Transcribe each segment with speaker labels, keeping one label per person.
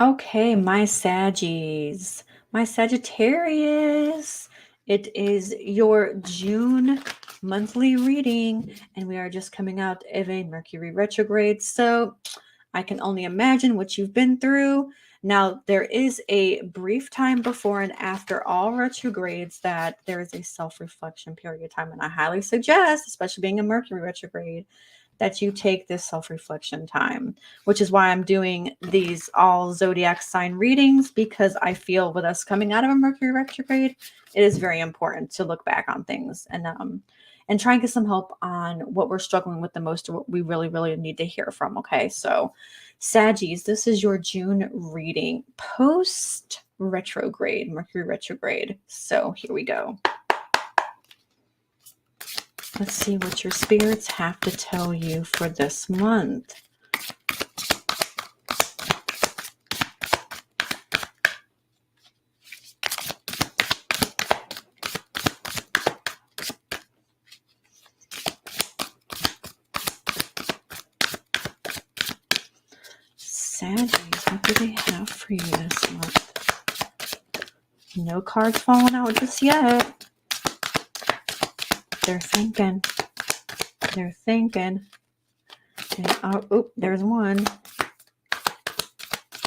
Speaker 1: Okay, my Saggies, my Sagittarius. It is your June monthly reading, and we are just coming out of a Mercury retrograde. So I can only imagine what you've been through. Now, there is a brief time before and after all retrogrades that there is a self reflection period of time. And I highly suggest, especially being a Mercury retrograde, that you take this self reflection time, which is why I'm doing these all zodiac sign readings, because I feel with us coming out of a Mercury retrograde, it is very important to look back on things and try and get some help on what we're struggling with the most, or what we really, really need to hear from. Okay, so Saggies, this is your June reading post retrograde, Mercury retrograde. So here we go. Let's see what your spirits have to tell you for this month. Saggies, what do they have for you this month? No cards falling out just yet. They're thinking. They're thinking. Oh, there's one.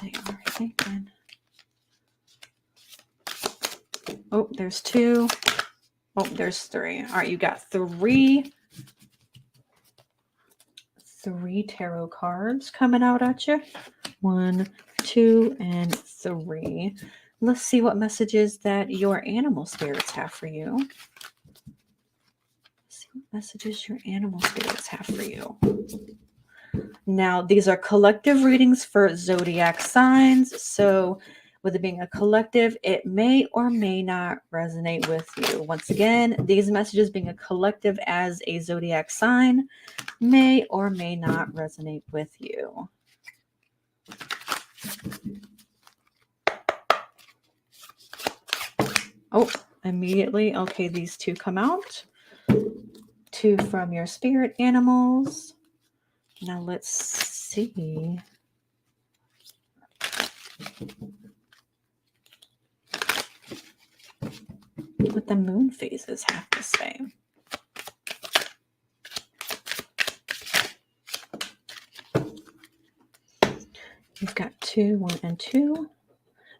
Speaker 1: They are thinking. Oh, there's two. Oh, there's three. All right, you got three tarot cards coming out at you. 1, 2, and 3. Let's see what messages that your animal spirits have for you. Let's see what messages your animal spirits have for you. Now, these are collective readings for zodiac signs. So, with it being a collective, it may or may not resonate with you. Once again, these messages being a collective as a zodiac sign may or may not resonate with you. Oh, immediately. Okay, these two come out. 2 from your spirit animals. Now let's see. What the moon phases have to say. You've got 2, 1, and 2.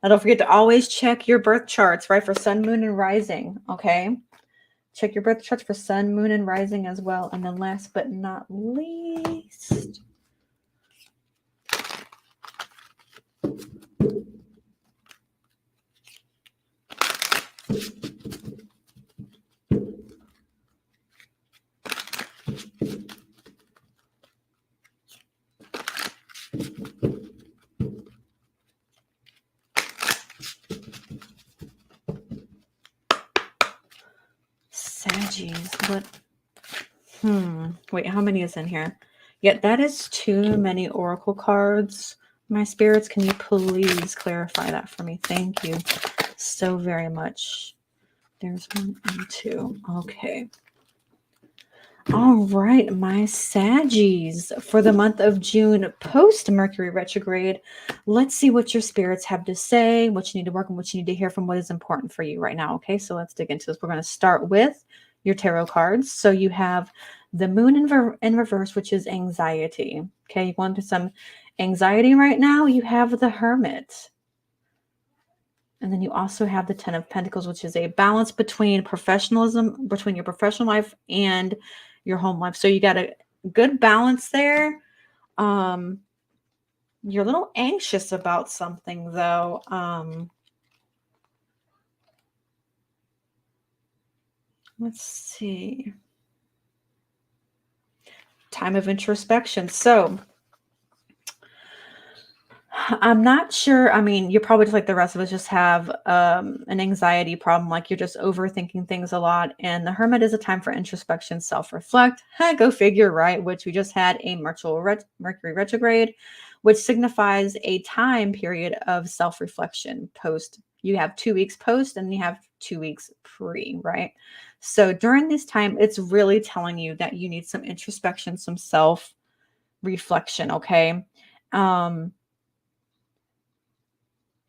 Speaker 1: Now don't forget to always check your birth charts, right? For sun, moon, and rising. Okay. Check your birth charts for sun, moon, and rising as well. And then last but not least, Saggies. What? Wait, how many is in here? Yeah, that is too many oracle cards. My spirits, can you please clarify that for me? Thank you so very much. There's 1 and 2. Okay. All right, my Saggies, for the month of June post Mercury retrograde, let's see what your spirits have to say, what you need to work on, what you need to hear from, what is important for you right now. Okay, so let's dig into this. We're going to start with your tarot cards. So you have the moon in reverse, which is anxiety. Okay, you want some anxiety right now? You have the Hermit. And then you also have the 10 of Pentacles, which is a balance between professionalism, between your professional life and your home life. So you got a good balance there. You're a little anxious about something, though. Let's see. Time of introspection. So I'm not sure. I mean, you're probably just like the rest of us, just have an anxiety problem, like you're just overthinking things a lot. And the Hermit is a time for introspection, self-reflect. Go figure, right? Which we just had a Mercury retrograde, which signifies a time period of self-reflection post. You have 2 weeks post and you have 2 weeks pre, right? So during this time, it's really telling you that you need some introspection, some self-reflection, okay?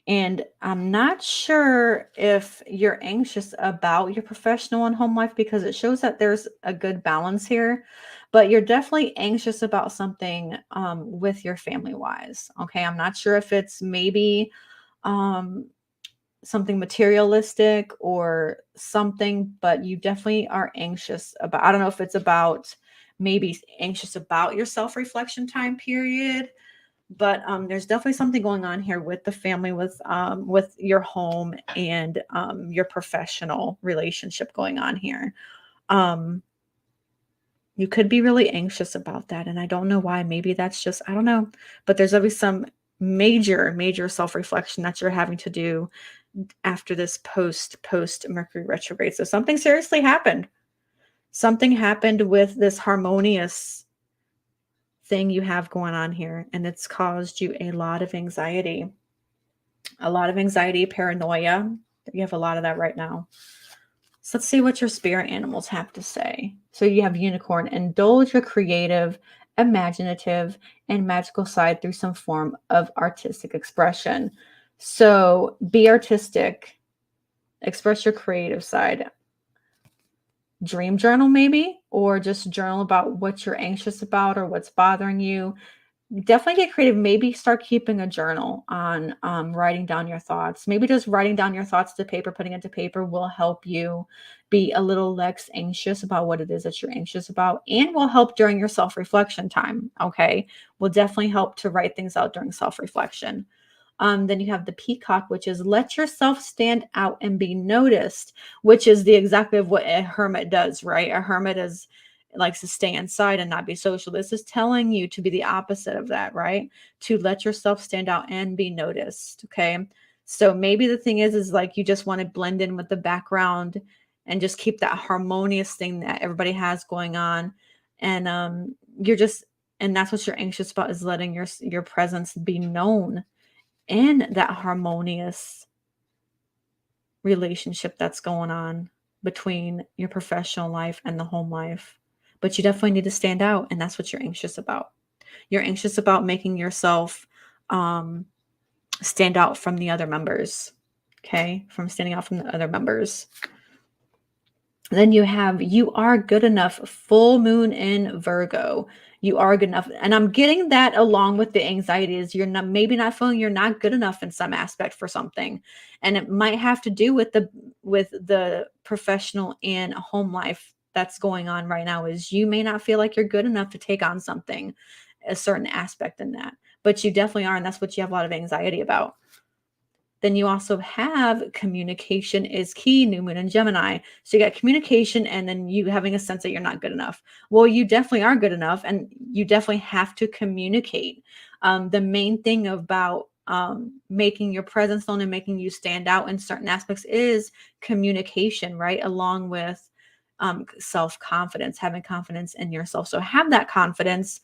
Speaker 1: And I'm not sure if you're anxious about your professional and home life because it shows that there's a good balance here, but you're definitely anxious about something with your family wise. Okay. I'm not sure if it's maybe um, something materialistic or something, but you definitely are anxious about, I don't know if it's about maybe anxious about your self reflection time period, but there's definitely something going on here with the family, with your home and your professional relationship going on here. Um, you could be really anxious about that, and I don't know why. Maybe that's just, I don't know, but there's always some major self reflection that you're having to do after this post Mercury retrograde. So something seriously happened. Something happened with this harmonious thing you have going on here, and it's caused you a lot of anxiety, paranoia. You have a lot of that right now. So let's see what your spirit animals have to say. So you have unicorn. Indulge your creative, imaginative, and magical side through some form of artistic expression. So be artistic, express your creative side. Dream journal maybe, or just journal about what you're anxious about or what's bothering you. Definitely get creative. Maybe start keeping a journal on writing down your thoughts. Maybe just writing down your thoughts to paper, putting it to paper will help you be a little less anxious about what it is that you're anxious about, and will help during your self-reflection time. Okay. Will definitely help to write things out during self-reflection. Then you have the peacock, which is let yourself stand out and be noticed, which is the exactly of what a hermit does, right? A hermit is likes to stay inside and not be social. This is telling you to be the opposite of that, right? To let yourself stand out and be noticed. Okay. So maybe the thing is like you just want to blend in with the background and just keep that harmonious thing that everybody has going on. And you're just, and that's what you're anxious about, is letting your presence be known in that harmonious relationship that's going on between your professional life and the home life. But you definitely need to stand out, and that's what you're anxious about. You're anxious about making yourself stand out from the other members. Okay, from standing out from the other members. Then you have you are good enough, full moon in Virgo. You are good enough. And I'm getting that along with the anxiety is you're not, maybe not feeling you're not good enough in some aspect for something. And it might have to do with the professional and home life that's going on right now, is you may not feel like you're good enough to take on something, a certain aspect in that. But you definitely are, and that's what you have a lot of anxiety about. Then you also have communication is key, new moon in Gemini. So you got communication and then you having a sense that you're not good enough. Well, you definitely are good enough, and you definitely have to communicate. The main thing about making your presence known and making you stand out in certain aspects is communication, right? Along with self-confidence, having confidence in yourself. So have that confidence,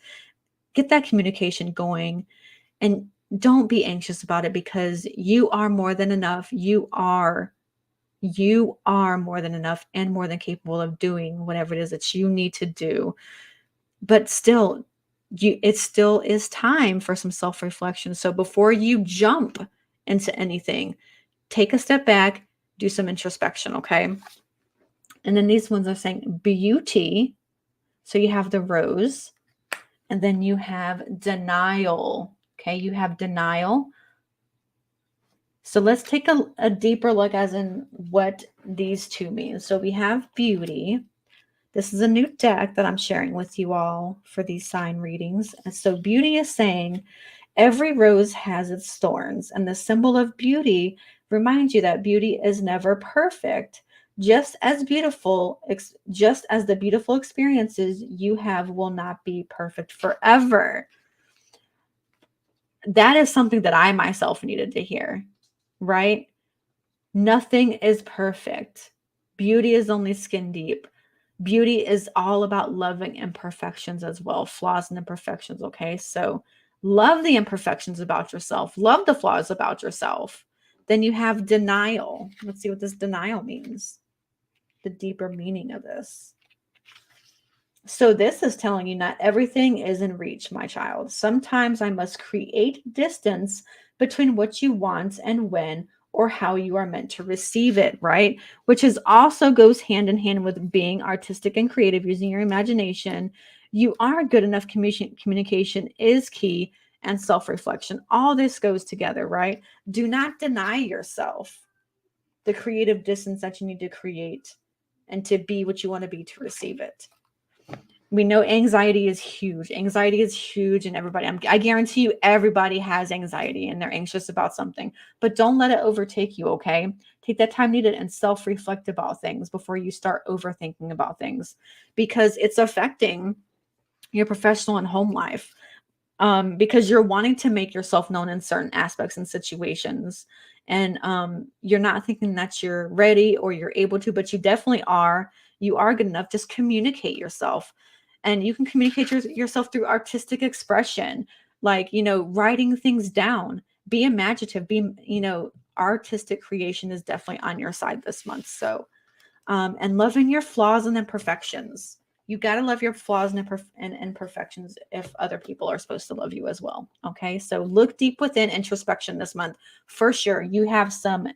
Speaker 1: get that communication going, and don't be anxious about it, because you are more than enough. You are more than enough and more than capable of doing whatever it is that you need to do. But still, it still is time for some self-reflection. So before you jump into anything, take a step back, do some introspection, okay? And then these ones are saying beauty. So you have the rose, and then you have denial. Okay, you have denial. So let's take a deeper look as in what these two mean. So we have beauty. This is a new deck that I'm sharing with you all for these sign readings. And so beauty is saying every rose has its thorns, and the symbol of beauty reminds you that beauty is never perfect. Just as the beautiful experiences you have will not be perfect forever. That is something that I myself needed to hear, right? Nothing is perfect. Beauty is only skin deep. Beauty is all about loving imperfections as well, flaws and imperfections, okay? So love the imperfections about yourself. Love the flaws about yourself. Then you have denial. Let's see what this denial means, the deeper meaning of this. So this is telling you not everything is in reach, my child. Sometimes I must create distance between what you want and when or how you are meant to receive it, right? Which is also goes hand in hand with being artistic and creative, using your imagination. You are good enough. Communication is key, and self-reflection. All this goes together, right? Do not deny yourself the creative distance that you need to create and to be what you want to be to receive it. We know anxiety is huge. Anxiety is huge, and I guarantee you, everybody has anxiety and they're anxious about something, but don't let it overtake you, okay? Take that time needed and self reflect about things before you start overthinking about things, because it's affecting your professional and home life. Because you're wanting to make yourself known in certain aspects and situations. And you're not thinking that you're ready or you're able to, but you definitely are. You are good enough. Just communicate yourself. And you can communicate yourself through artistic expression, like, writing things down. Be imaginative. Artistic creation is definitely on your side this month. So, and loving your flaws and imperfections. You got to love your flaws and imperfections if other people are supposed to love you as well. Okay. So look deep within. Introspection this month. For sure. You have some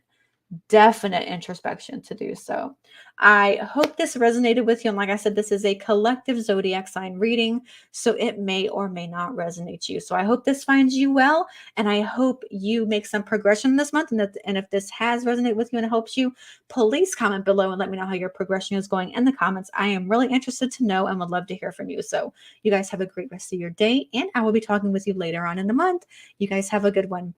Speaker 1: definite introspection to do. So I hope this resonated with you. And like I said, this is a collective zodiac sign reading, so it may or may not resonate to you. So I hope this finds you well, and I hope you make some progression this month. And if this has resonated with you and it helps you, please comment below and let me know how your progression is going in the comments. I am really interested to know and would love to hear from you. So you guys have a great rest of your day, and I will be talking with you later on in the month. You guys have a good one.